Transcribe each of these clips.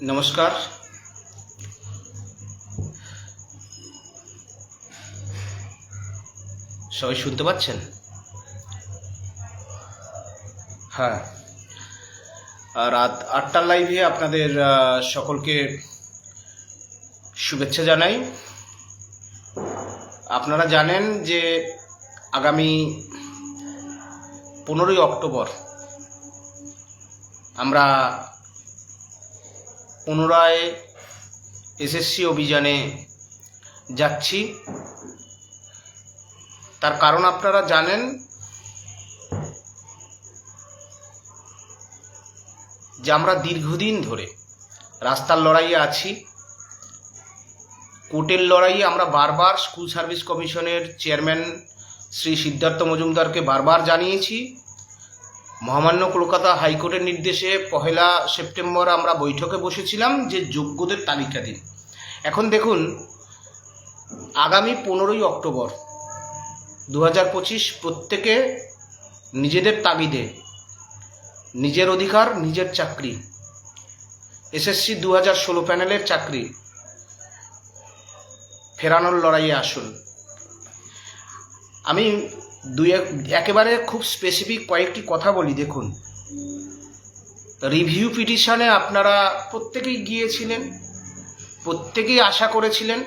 নমস্কার। সবাই শুনতে পাচ্ছেন? হ্যাঁ, রাত 8টার লাইভে আপনাদের সকলকে শুভেচ্ছা জানাই। আপনারা জানেন যে আগামী 15ই অক্টোবর আমরা পুনরায় এসএসসি অভিযানে যাচ্ছি। তার কারণ আপনারা জানেন যে আমরা দীর্ঘদিন ধরে রাস্তার লড়াইয়ে আছি, কোর্টের লড়াইয়ে। আমরা বারবার স্কুল সার্ভিস কমিশনের চেয়ারম্যান শ্রী সিদ্ধার্থ মজুমদারকে বারবার জানিয়েছি। মহামান্য কলকাতা হাইকোর্টের নির্দেশে 1 সেপ্টেম্বর আমরা বৈঠকে বসেছিলাম যে যোগ্যদের তালিকা দিন। এখন দেখুন, আগামী 15ই অক্টোবর 2025 প্রত্যেকে নিজেদের তাগিদে, নিজের অধিকার, নিজের চাকরি, এসএসসি 2016 প্যানেলের চাকরি ফেরানোর লড়াইয়ে আসুন। আমি একেবারে খুব স্পেসিফিক কয়েকটি কথা বলি। দেখুন, রিভিউ পিটিশনে আপনারা প্রত্যেকেই গিয়েছিলেন, প্রত্যেকেই আশা করেছিলেন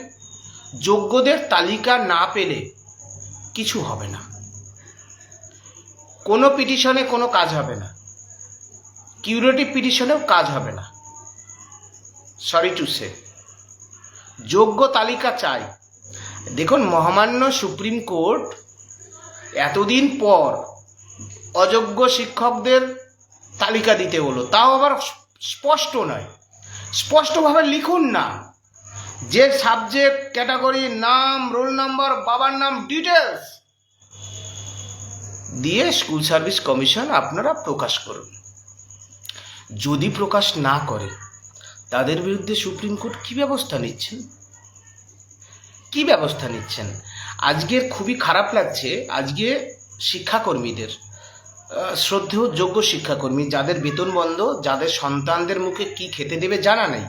যোগ্যদের তালিকা না পেলে কিছু হবে না, কোনো পিটিশনে কোনো কাজ হবে না, কিউরেটিভ পিটিশনেও কাজ হবে না। সরি টু সে, যোগ্য তালিকা চাই। দেখুন, মহামান্য সুপ্রিম কোর্ট এতদিন পর অযোগ্য শিক্ষকদের তালিকা দিতে হলো, তাও আবার স্পষ্ট নয়। স্পষ্টভাবে লিখুন না যে সাবজেক্ট, ক্যাটাগরি, নাম, রোল নাম্বার, বাবার নাম, ডিটেলস দিয়ে স্কুল সার্ভিস কমিশন আপনারা প্রকাশ করুন। যদি প্রকাশ না করে তাদের বিরুদ্ধে সুপ্রিম কোর্ট কি ব্যবস্থা নিচ্ছেন? আজকের খুবই খারাপ লাগছে। আজকে শিক্ষাকর্মীদের, শ্রদ্ধেয় যোগ্য শিক্ষাকর্মী যাদের বেতন বন্ধ, যাদের সন্তানদের মুখে কি খেতে দেবে জানা নেই,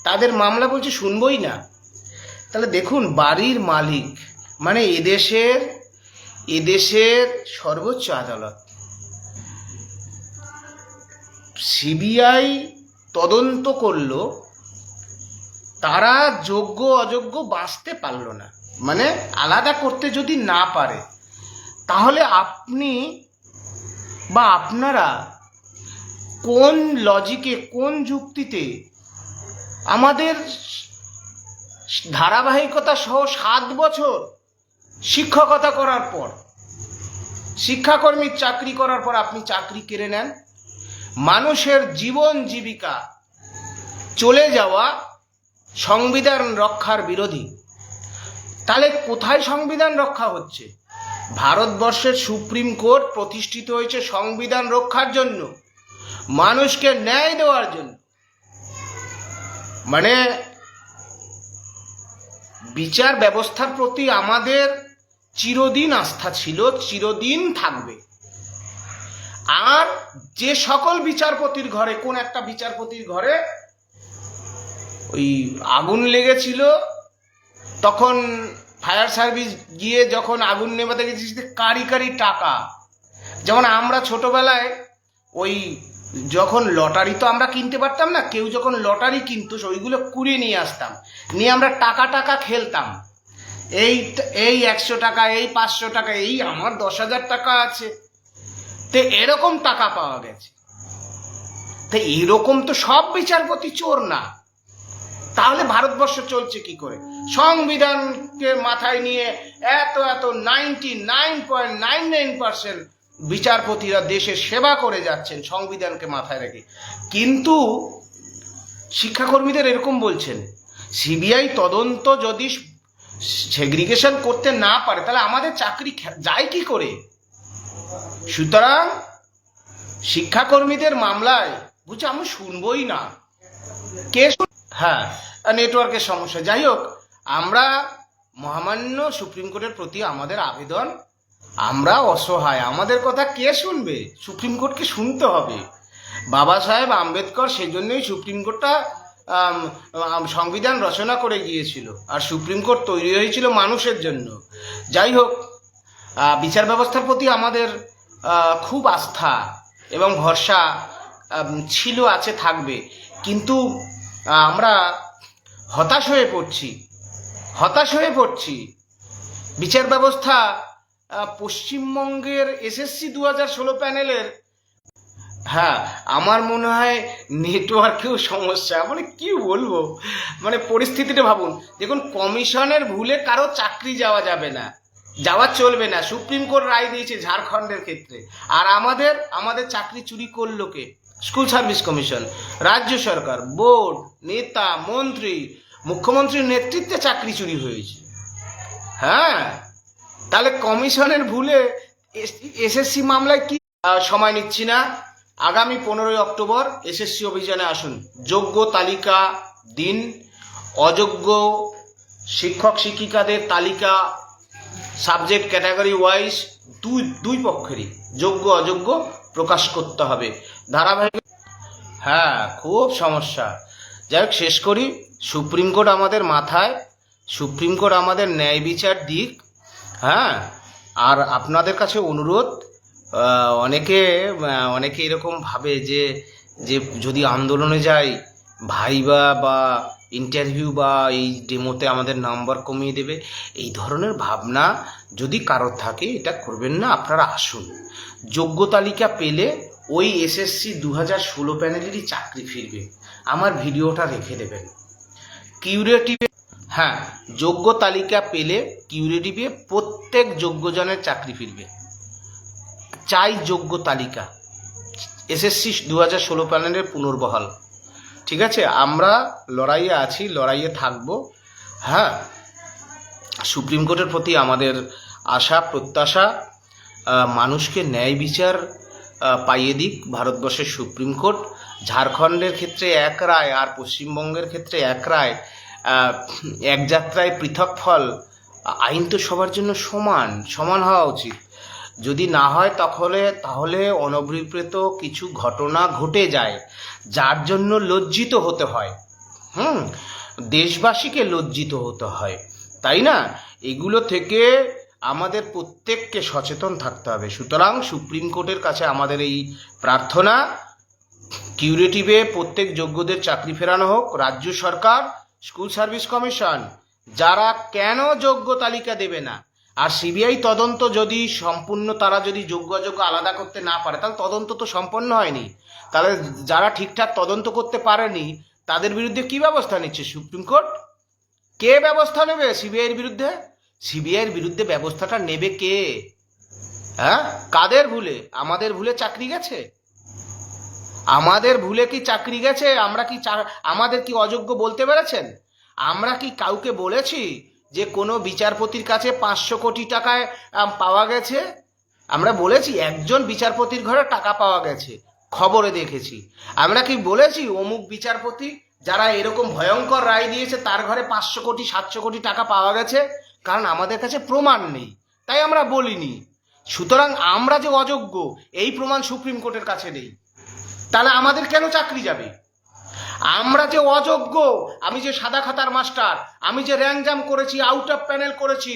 তাদের মামলা বলছে শুনবই না। তাহলে দেখুন, বাড়ির মালিক মানে এদেশের সর্বোচ্চ আদালত, সিবিআই তদন্ত করলো, তারা যোগ্য অযোগ্য বাঁচতে পারলো না। মানে আলাদা করতে যদি না পারে, তাহলে আপনি বা আপনারা কোন লজিকে, কোন যুক্তিতে আমাদের ধারাবাহিকতা সহ 7 বছর শিক্ষকতা করার পর, শিক্ষাকর্মীর চাকরি করার পর আপনি চাকরি কেড়ে নেন? মানুষের জীবন জীবিকা চলে যাওয়া সংবিধান রক্ষার বিরোধী। তাহলে কোথায় সংবিধান রক্ষা হচ্ছে? ভারতবর্ষের সুপ্রিম কোর্ট প্রতিষ্ঠিত হয়েছে সংবিধান রক্ষার জন্য, মানুষকে ন্যায় দেওয়ার জন্য। মানে বিচার ব্যবস্থার প্রতি আমাদের চিরদিন আস্থা ছিল, চিরদিন থাকবে। আর যে সকল বিচারপতির ঘরে, কোন একটা বিচারপতির ঘরে ওই আগুন লেগেছিল, তখন ফায়ার সার্ভিস গিয়ে যখন আগুন নেভাতে গেছি, কারি টাকা। যেমন আমরা ছোটবেলায় ওই যখন লটারি তো আমরা কিনতে পারতাম না, কেউ যখন লটারি কিনতো ওইগুলো কুড়িয়ে নিয়ে আসতাম, নিয়ে আমরা টাকা খেলতাম। এই 100 টাকা, এই 500 টাকা, এই আমার 10,000 টাকা আছে, তো এরকম টাকা পাওয়া গেছে। তো এরকম তো সব বিচারপতি চোর না। তাহলে ভারতবর্ষ চলছে কি করে? সংবিধানকে মাথায় নিয়ে এত 99.99% বিচারপতিরা দেশের সেবা করে যাচ্ছেন সংবিধানকে মাথায় রেখে। কিন্তু শিক্ষাকর্মীদের এরকম বলছেন, সিবিআই তদন্ত যদি সেগ্রিগেশন করতে না পারে, তাহলে আমাদের চাকরি যায় কি করে? সুতরাং শিক্ষাকর্মীদের মামলায় বুঝছি আমি শুনবই না। হ্যাঁ, নেটওয়ার্কের সমস্যা। যাই হোক, আমরা মহামান্য সুপ্রিম কোর্টের প্রতি আমাদের আবেদন, আমরা অসহায়, আমাদের কথা কে শুনবে? সুপ্রিম কোর্টকে শুনতে হবে। বাবা সাহেব আম্বেদকর সেই জন্যই সুপ্রিম কোর্টটা সংবিধান রচনা করে গিয়েছিল, আর সুপ্রিম কোর্ট তৈরি হয়েছিল মানুষের জন্য। যাই হোক, বিচার ব্যবস্থার প্রতি আমাদের খুব আস্থা এবং ভরসা ছিল, আছে, থাকবে। কিন্তু আমরা হতাশ হয়ে পড়ছি। বিচার ব্যবস্থা পশ্চিমবঙ্গের এসএসসি 2016 প্যানেলের, হ্যাঁ, আমার মনে হয় নেটওয়ার্কেও সমস্যা, মানে কি বলবো, মানে পরিস্থিতিটা ভাবুন। দেখুন, কমিশনের ভুলে কারো চাকরি যাওয়া যাবে না, যাওয়া চলবে না। সুপ্রিম কোর্ট রায় দিয়েছে ঝাড়খণ্ডের ক্ষেত্রে। আর আমাদের চাকরি চুরি করলো কে? স্কুল সার্ভিস কমিশন, রাজ্য সরকার, বোর্ড, নেতা, মন্ত্রী, মুখ্যমন্ত্রীর নেতৃত্বে চাকরি চুরি হয়েছে। হ্যাঁ, তাহলে কমিশনের ভুলে এসএসসি মামলায় কি? সময় নিচ্ছি না, আগামী 15ই অক্টোবর এসএসসি অভিযানে আসুন। যোগ্য তালিকা দিন, অযোগ্য শিক্ষক শিক্ষিকাদের তালিকা সাবজেক্ট ক্যাটাগরি ওয়াইজ দুই পক্ষেরই যোগ্য অযোগ্য প্রকাশ করতে হবে ধারাবাহিক। হ্যাঁ, খুব সমস্যা। যাই হোক, শেষ করি। সুপ্রিম কোর্ট আমাদের মাথায়, সুপ্রিম কোর্ট আমাদের ন্যায় বিচার দিক। হ্যাঁ, আর আপনাদের কাছে অনুরোধ, অনেকে এরকম ভাবে যে যদি আন্দোলনে যাই ভাইবা বা ইন্টারভিউ বা এই ডেমোতে আমাদের নাম্বার কমিয়ে দেবে, এই ধরনের ভাবনা যদি কারোর থাকে এটা করবেন না। আপনারা আসুন, যোগ্য তালিকা পেলে ওই এসএসসি 2016 প্যানেলেরই চাকরি ফিরবে। আমার ভিডিওটা রেখে দেবেন। কিউরেটিভে, হ্যাঁ, যোগ্য তালিকা পেলে কিউরেটিভে প্রত্যেক যোগ্যজনের চাকরি ফিরবে। চাই যোগ্য তালিকা, এসএসসি 2016 প্যানেলের পুনর্বহাল। ঠিক আছে, আমরা লড়াইয়ে আছি, লড়াইয়ে থাকবো। হ্যাঁ, সুপ্রিম কোর্টের প্রতি আমাদের আশা প্রত্যাশা, মানুষকে ন্যায় বিচার পাইয়ে দিক ভারতবর্ষের সুপ্রিম কোর্ট। ঝাড়খণ্ডের ক্ষেত্রে এক রায় আর পশ্চিমবঙ্গের ক্ষেত্রে এক রায়, এক যাত্রায় পৃথক ফল। আইন তো সবার জন্য সমান হওয়া উচিত। যদি না হয় তাহলে অনভিপ্রেত কিছু ঘটনা ঘটে যায়, যার জন্য লজ্জিত হতে হয়। দেশবাসীকে লজ্জিত হতে হয়, তাই না? এগুলো থেকে আমাদের প্রত্যেককে সচেতন থাকতে হবে। সুতরাং সুপ্রিম কোর্টের কাছে আমাদের এই প্রার্থনা, কিউরেটিভে প্রত্যেক যোগ্যদের চাকরি ফেরানো হোক। রাজ্য সরকার, স্কুল সার্ভিস কমিশন, যারা কেন যোগ্য তালিকা দেবে না, আর সিবিআই তদন্ত যদি সম্পূর্ণ, তারা যদি যোগ্য অযোগ্য আলাদা করতে না পারে, তাহলে তদন্ত তো সম্পন্ন হয়নি। তাহলে যারা ঠিকঠাক তদন্ত করতে পারেনি তাদের বিরুদ্ধে কি ব্যবস্থা নিচ্ছে সুপ্রিম কোর্ট? কে ব্যবস্থা নেবে সিবিআইয়ের বিরুদ্ধে? সিবিআইয়ের বিরুদ্ধে ব্যবস্থাটা নেবে কে? হ্যাঁ, কাদের ভুলে? আমাদের ভুলে চাকরি গেছে? আমাদের ভুলে কি চাকরি গেছে? আমাদের কি অযোগ্য বলতে পেরেছেন? আমরা কি কাউকে বলেছি যে কোনো বিচারপতির কাছে 500 কোটি টাকায় পাওয়া গেছে? আমরা বলেছি একজন বিচারপতির ঘরে টাকা পাওয়া গেছে, খবরে দেখেছি। আমরা কি বলেছি অমুক বিচারপতি যারা এরকম ভয়ঙ্কর রায় দিয়েছে তার ঘরে 500 কোটি 700 কোটি টাকা পাওয়া গেছে? কারণ আমাদের কাছে প্রমাণ নেই, তাই আমরা বলিনি। সুতরাং আমরা যে অযোগ্য এই প্রমাণ সুপ্রিম কোর্টের কাছে নেই, তাহলে আমাদের কেন চাকরি যাবে? আমরা যে অযোগ্য, আমি যে সাদা খাতার মাস্টার, আমি যে র্যাঙ্ক জাম করেছি, আউট অফ প্যানেল করেছি,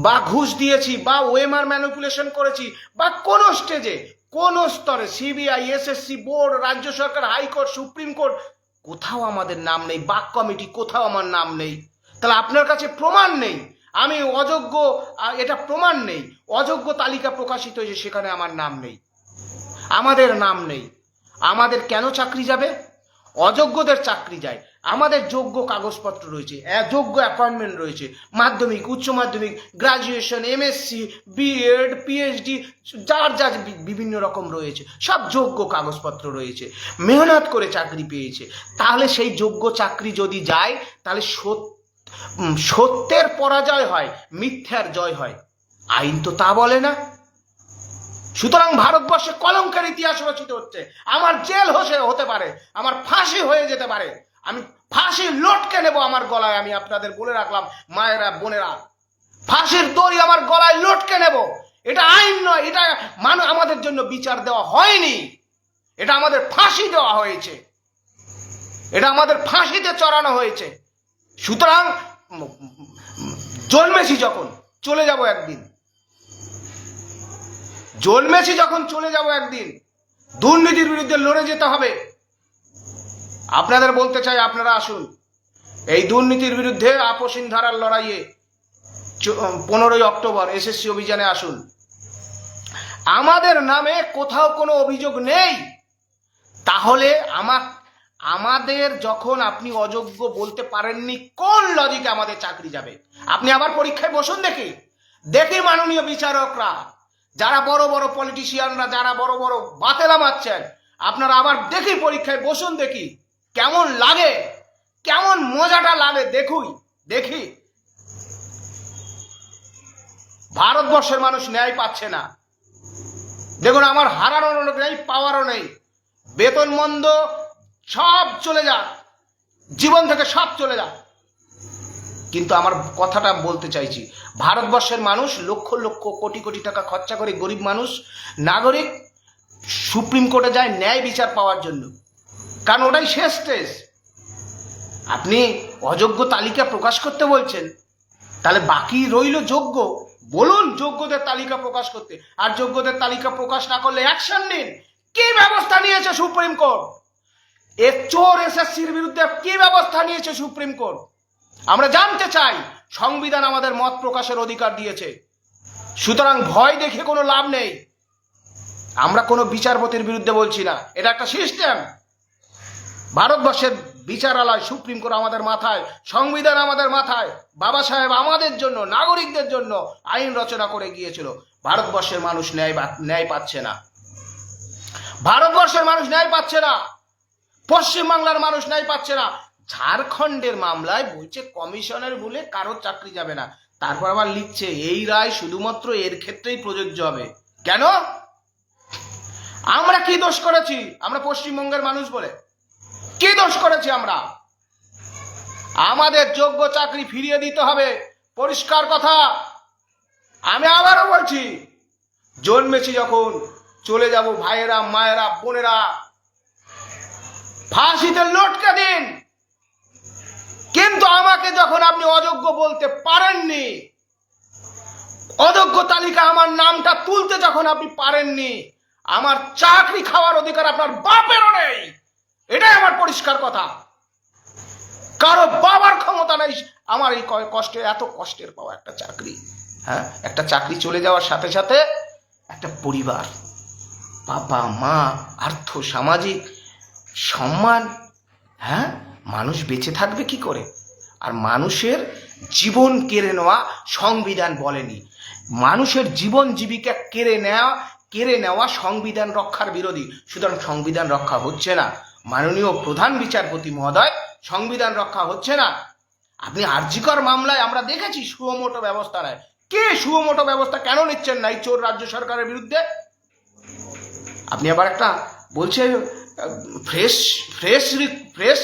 বা ঘুষ দিয়েছি, বা ওএমআর ম্যানিপুলেশন করেছি, বা কোন স্টেজে কোন স্তরে সিবিআই, এসএসসি, বোর্ড, রাজ্য সরকার, হাইকোর্ট, সুপ্রিম কোর্ট, কোথাও আমাদের নাম নেই। বাক কমিটি, কোথাও আমার নাম নেই। তাহলে আপনার কাছে প্রমাণ নেই আমি অযোগ্য, এটা প্রমাণ নেই। অযোগ্য তালিকা প্রকাশিত হয়েছে, সেখানে আমার নাম নেই, আমাদের নাম নেই। আমাদের কেন চাকরি যাবে? অযোগ্যদের চাকরি যায়। আমাদের যোগ্য কাগজপত্র রয়েছে, যোগ্য অ্যাপয়েন্টমেন্ট রয়েছে, মাধ্যমিক, উচ্চ মাধ্যমিক, গ্রাজুয়েশন, এমএসসি, বিএড, পিএইচডি, যার বিভিন্ন রকম রয়েছে, সব যোগ্য কাগজপত্র রয়েছে, মেহনত করে চাকরি পেয়েছে। তাহলে সেই যোগ্য চাকরি যদি যায়, তাহলে সত্যের পরাজয় হয়, মিথ্যার জয় হয়। আইন তো তা বলে না। সুতরাং ভারতবর্ষে কলঙ্কের ইতিহাস রচিত হচ্ছে। আমার জেল হতে পারে, আমার ফাঁসি হয়ে যেতে পারে, আমি ফাঁসি লটকে নেব আমার গলায়। আমি আপনাদের বলে রাখলাম, মায়েরা, বোনেরা, ফাঁসির দড়ি আমার গলায় লটকে নেব। এটা আইন নয়, এটা আমাদের জন্য বিচার দেওয়া হয়নি, এটা আমাদের ফাঁসি দেওয়া হয়েছে। এটা আমাদের ফাঁসিতে চড়ানো হয়েছে। সুতরাং জন্মেছি যখন চলে যাব একদিন, জন্মেছি যখন চলে যাব একদিন, দুর্নীতির বিরুদ্ধে লড়ে যেতে হবে। আপনাদের বলতে চাই, আপনারা আসুন এই দুর্নীতির বিরুদ্ধে আপসীন ধারার লড়াইয়ে 15ই অক্টোবর এসএসসি অভিযানে আসুন। আমাদের নামে কোথাও কোনো অভিযোগ নেই, তাহলে আমাদের যখন আপনি অযোগ্য বলতে পারেননি, কোন লজিকে আমাদের চাকরি যাবে? আপনি আবার পরীক্ষায় বসুন, দেখি মাননীয় বিচারকরা, যারা বড় বড় পলিটিশিয়ানরা, যারা বড় বড় বাতেলা মারছেন, আপনারা আবার দেখি পরীক্ষায় বসুন, দেখি কেমন লাগে, কেমন মজাটা লাগে দেখি। ভারতবর্ষের মানুষ ন্যায় পাচ্ছে না। দেখুন, আমার হারানোর নেই, পাওয়ারও নেই, বেতন মন্দ সব চলে যাক, জীবন থেকে সব চলে যাক, কিন্তু আমার কথাটা বলতে চাইছি, ভারতবর্ষের মানুষ লক্ষ লক্ষ কোটি কোটি টাকা খরচা করে, গরিব মানুষ, নাগরিক সুপ্রিম কোর্টে যায় ন্যায় বিচার পাওয়ার জন্য, কারণ ওটাই শেষ স্টেজ। আপনি অযোগ্য তালিকা প্রকাশ করতে বলছেন, তাহলে বাকি রইল যোগ্য। বলুন যোগ্যদের তালিকা প্রকাশ করতে, আর যোগ্যদের তালিকা প্রকাশ না করলে অ্যাকশন নিন। কি ব্যবস্থা নিয়েছে সুপ্রিম কোর্ট? এ চোর এসএসসির বিরুদ্ধে কি ব্যবস্থা নিয়েছে সুপ্রিম কোর্ট? আমরা জানতে চাই। সংবিধান আমাদের মত প্রকাশের অধিকার দিয়েছে, সুতরাং ভয় দেখে কোনো লাভ নেই। আমরা কোনো বিচারপতির বিরুদ্ধে বলছি না, এটা একটা সিস্টেম। ভারতবর্ষের বিচারালয়, সুপ্রিম কোর্ট আমাদের মাথায়, সংবিধান আমাদের মাথায়। বাবা সাহেব আমাদের জন্য, নাগরিকদের জন্য আইন রচনা করে গিয়েছিল। ভারতবর্ষের মানুষ ন্যায় পাচ্ছে না, ভারতবর্ষের মানুষ ন্যায় পাচ্ছে না, পশ্চিমবাংলার মানুষ ন্যায় পাচ্ছে না। ঝাড়খণ্ডের মামলায় বলছে কমিশনের বলে কারোর চাকরি যাবে না, তারপর আবার লিখছে এই রায় শুধুমাত্র এর ক্ষেত্রেই প্রযোজ্য হবে। কেন? আমরা কি দোষ করেছি? আমরা পশ্চিমবঙ্গের মানুষ বলে কি দোষ করেছি আমরা? আমাদের যোগ্য চাকরি ফিরিয়ে দিতে হবে, পরিষ্কার কথা। আমি আবারও বলছি, জন্মেছি যখন চলে যাব। ভাইয়েরা, মায়েরা, বোনেরা, ফাঁসিতে লটকে দিন, কিন্তু আমাকে যখন আপনি অযোগ্য বলতে পারেননি, অযোগ্য তালিকা আমার নামটা তুলতে যখন আপনি পারেননি, আমার চাকরি খাওয়ার অধিকার আপনার বাপেরও নেই। এটাই আমার পরিষ্কার কথা। কারো বাবার ক্ষমতা নেই আমার এই কষ্টে, এত কষ্টের পাওয়া একটা চাকরি। হ্যাঁ, একটা চাকরি চলে যাওয়ার সাথে সাথে একটা পরিবার, বাবা মা, আর্থ সামাজিক সম্মান, হ্যাঁ, মানুষ বেঁচে থাকবে কি করে? আর মানুষের জীবন কেড়ে নেওয়া সংবিধান বলেনি। মানুষের জীবন জীবিকা কেড়ে নেওয়া সংবিধান রক্ষার বিরোধী। সুতরাং সংবিধান রক্ষা হচ্ছে না। মাননীয় প্রধান বিচারপতি মহোদয়, সংবিধান রক্ষা হচ্ছে না। আপনি আরজিকর মামলায় আমরা দেখেছি সুমোটো ব্যবস্থা নেয়। কে সুমোটো ব্যবস্থা কেন নিচ্ছেন না এই চোর রাজ্য সরকারের বিরুদ্ধে? আপনি আবার একটা বলছে ফ্রেশ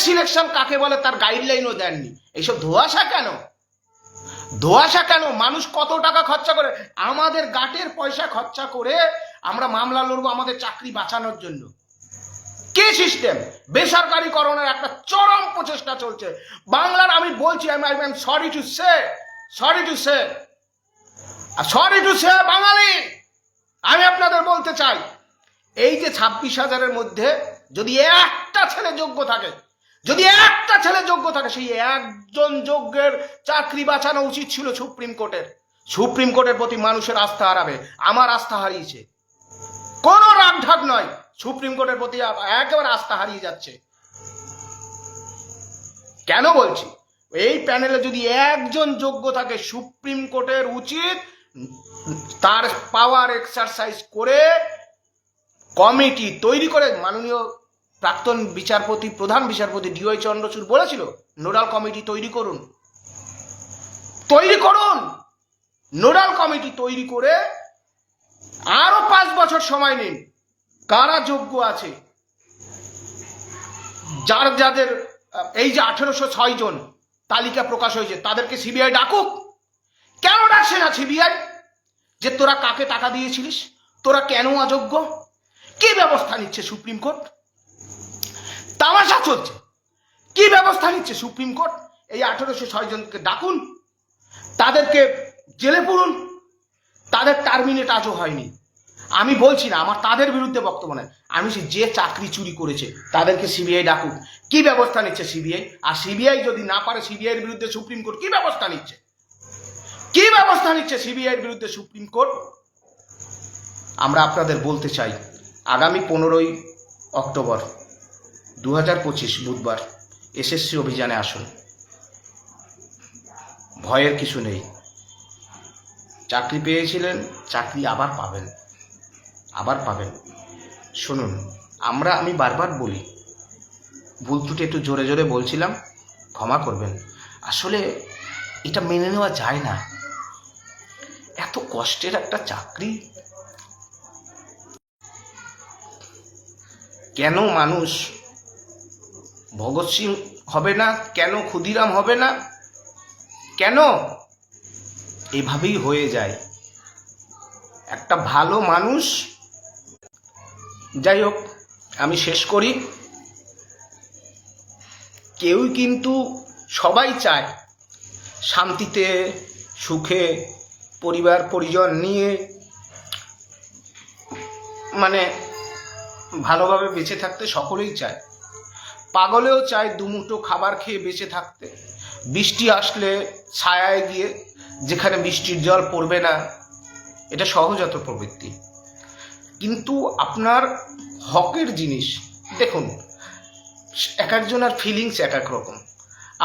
সিলেকশন কাকে বলে তার গাইডলাইনও দেননি। এইসব ধোঁয়াশা কেন? মানুষ কত টাকা খরচা করে, আমাদের গাটের পয়সা খরচা করে আমরা মামলা লড়বো আমাদের চাকরি বাঁচানোর জন্য। কি সিস্টেম? বেসরকারিকরণের একটা চরম প্রচেষ্টা চলছে বাংলার। আমি বলছি, I am sorry to say Bengali, আমি আপনাদের বলতে চাই, এই যে 26,000-এর মধ্যে যদি একটা ছেলে যোগ্য থাকে, সেই একজন যোগ্যের চাকরি বাঁচানো উচিত ছিল সুপ্রিম কোর্টের প্রতি মানুষের আস্থা হারাবে। আমার আস্থা হারিয়েছে, কোনো রাগ ঢাক নয়, সুপ্রিম কোর্টের প্রতি একেবারে আস্থা হারিয়ে যাচ্ছে। কেন বলছি? এই প্যানেলে যদি একজন যোগ্য থাকে, সুপ্রিম কোর্টের উচিত তার পাওয়ার এক্সারসাইজ করে কমিটি তৈরি করে, মাননীয় প্রাক্তন বিচারপতি, প্রধান বিচারপতি DY চন্দ্রচূড় বলেছিল, নোডাল কমিটি তৈরি করুন। নোডাল কমিটি তৈরি করে আরো 5 বছর সময় নিন। কারা যোগ্য আছে, যাদের এই যে 1806 জন তালিকা প্রকাশ হয়েছে, তাদেরকে সিবিআই ডাকুক। কেন ডাকছে না সিবিআই? যে তোরা কাকে টাকা দিয়েছিলিস, তোরা কেন অযোগ্য? কি ব্যবস্থা নিচ্ছে সুপ্রিম কোর্ট? তামাশা চলছে। কি ব্যবস্থা নিচ্ছে সুপ্রিম কোর্ট? এই 1806 জনকে ডাকুন, তাদেরকে জেলে পুরুন, তাদের টার্মিনেট আজও হয়নি। আমি বলছি না, আমার তাদের বিরুদ্ধে বক্তব্য নেই, আমি যে চাকরি চুরি করেছে তাদেরকে সিবিআই ডাকুক। কি ব্যবস্থা নিচ্ছে সিবিআই? আর সিবিআই যদি না পারে, সিবিআই এর বিরুদ্ধে সুপ্রিম কোর্ট কি ব্যবস্থা নিচ্ছে? কি ব্যবস্থা নিচ্ছে সিবিআই এর বিরুদ্ধে সুপ্রিম কোর্ট? আমরা আপনাদের বলতে চাই, আগামী 15ই অক্টোবর 2025 বুধবার এসএসসি অভিযানে আসুন। ভয়ের কিছু নেই। চাকরি পেয়েছিলেন, চাকরি আবার পাবেন, আবার পাবেন। শুনুন, আমি বারবার বলি, ভুল ত্রুটি একটু জোরে জোরে বলছিলাম, ক্ষমা করবেন। আসলে এটা মেনে নেওয়া যায় না, এত কষ্টের একটা চাকরি। কেন মানুষ ভগৎ সিং হবে না? কেন ক্ষুদিরাম হবে না? কেন? এভাবেই হয়ে যায় একটা ভালো মানুষ। যাই হোক, আমি শেষ করি। কেউই কিন্তু, সবাই চায় শান্তিতে সুখে পরিবার পরিজন নিয়ে মানে ভালোভাবে বেঁচে থাকতে সকলেই চায়। পাগলেও চায় দুমুঠো খাবার খেয়ে বেঁচে থাকতে, বৃষ্টি আসলে ছায়ায় গিয়ে যেখানে বৃষ্টির জল পড়বে না, এটা সহজাত প্রবৃত্তি। কিন্তু আপনার হকের জিনিস দেখুন, এক একজনের ফিলিংস এক এক রকম।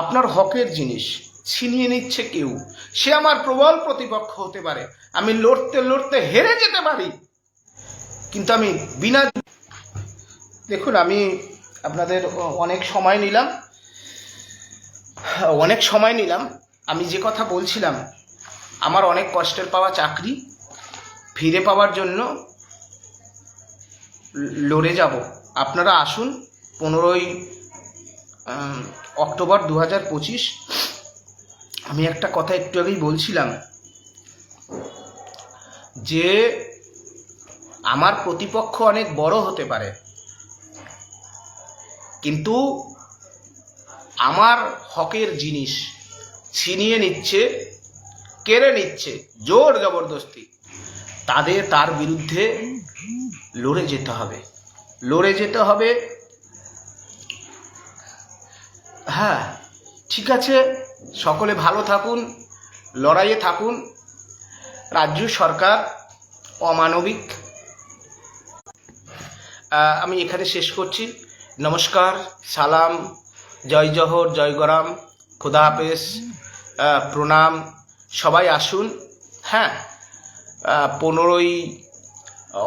আপনার হকের জিনিস ছিনিয়ে নিচ্ছে কেউ, সে আমার প্রবল প্রতিপক্ষ হতে পারে, আমি লড়তে লড়তে হেরে যেতে পারি, কিন্তু আমি বিনা, দেখুন আমি আপনাদের অনেক সময় নিলাম। আমি যে কথা বলছিলাম, আমার অনেক কষ্টের পাওয়া চাকরি ফিরে পাওয়ার জন্য লড়ে যাব। আপনারা আসুন 15ই অক্টোবর 2025। আমি একটা কথা একটু আগেই বলছিলাম যে আমার প্রতিপক্ষ অনেক বড় হতে পারে, কিন্তু আমার হকের জিনিস ছিনিয়ে নিচ্ছে, কেড়ে নিচ্ছে জোর জবরদস্তি, তার বিরুদ্ধে লড়ে যেতে হবে। হ্যাঁ, ঠিক আছে, সকলে ভালো থাকুন, লড়াইয়ে থাকুন। রাজ্য সরকার অমানবিক। আমি এখানে শেষ করছি। নমস্কার, সালাম, জয় জহর, জয় গরাম, খোদা হাফেজ, প্রণাম। সবাই আসুন। হ্যাঁ, 15ই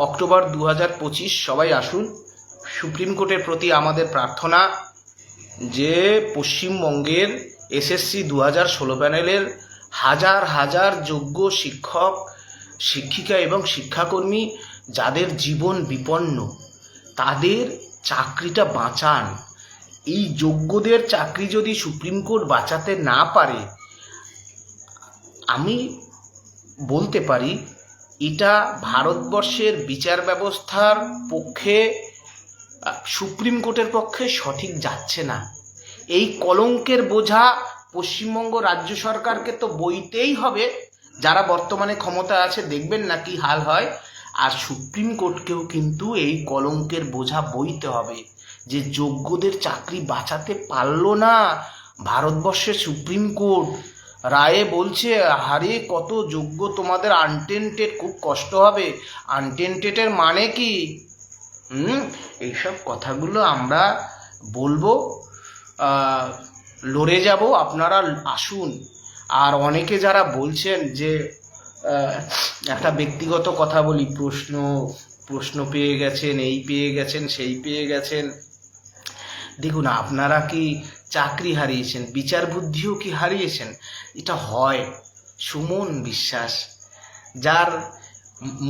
অক্টোবর 2025 সবাই আসুন। সুপ্রিম কোর্টের প্রতি আমাদের প্রার্থনা যে পশ্চিমবঙ্গের এসএসসি 2016 প্যানেলের হাজার হাজার যোগ্য শিক্ষক, শিক্ষিকা এবং শিক্ষাকর্মী যাদের জীবন বিপন্ন, তাদের চাকরিটা বাঁচান। এই যোগ্যদের চাকরি যদি সুপ্রিম কোর্ট বাঁচাতে না পারে, আমি বলতে পারি এটা ভারতবর্ষের বিচার ব্যবস্থার পক্ষে, সুপ্রিম কোর্টের পক্ষে সঠিক যাচ্ছে না। এই কলঙ্কের বোঝা পশ্চিমবঙ্গ রাজ্য সরকারকে তো বইতেই হবে, যারা বর্তমানে ক্ষমতা আছে, দেখবেন না কি হাল হয়। আর সুপ্রিম কোর্টকেও কিন্তু এই কলঙ্কের বোঝা বইতে হবে যে যোগ্যদের চাকরি বাঁচাতে পারলো না ভারতবর্ষের সুপ্রিম কোর্ট। রায়ে বলছে, হারে কত যোগ্য তোমাদের আনটেন্টেড, খুব কষ্ট হবে। আনটেন্টেডের মানে কি? এইসব কথাগুলো আমরা বলবো, লড়ে যাব। আপনারা আসুন। আর অনেকে যারা বলছেন যে, একটা ব্যক্তিগত কথা বলি, প্রশ্ন পেয়ে গেছেন, এই পেয়ে গেছেন, সেই পেয়ে গেছেন। দেখুন, আপনারা কি চাকরি হারিয়েছেন, বিচার বুদ্ধিও কি হারিয়েছেন? এটা হয় সুমন বিশ্বাস, যার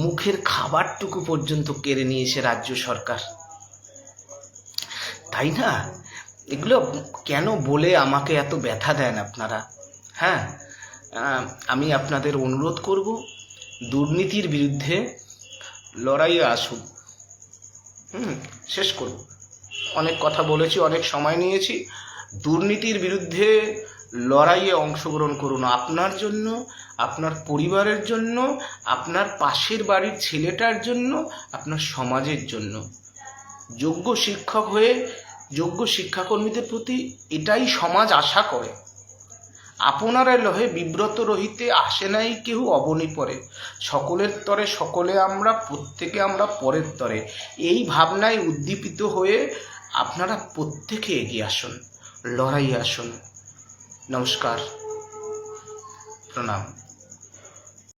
মুখের খাবারটুকু পর্যন্ত কেড়ে নিয়েছে রাজ্য সরকার, তাই না? এগুলো কেন বলে আমাকে এত ব্যথা দেন আপনারা? হ্যাঁ, আমি আপনাদের অনুরোধ করব, দুর্নীতির বিরুদ্ধে লড়াইয়ে আসুন। শেষ করব। অনেক কথা বলেছি, অনেক সময় নিয়েছি। দুর্নীতির বিরুদ্ধে লড়াইয়ে অংশগ্রহণ করুন, আপনার জন্য, আপনার পরিবারের জন্য, আপনার পাশের বাড়ির ছেলেটার জন্য, আপনার সমাজের জন্য। যোগ্য শিক্ষক হয়ে যোগ্য শিক্ষাকর্মীদের প্রতি এটাই সমাজ আশা করে। আপনারা লহে বিব্রত রহিতে আসে নাই কেহ অবনী পরে, সকলের তরে সকলে আমরা, প্রত্যেকে আমরা পরের তরে। এই ভাবনায় উদ্দীপিত হয়ে আপনারা প্রত্যেকে এগিয়ে আসুন, লড়াইয়ে আসুন। নমস্কার, প্রণাম।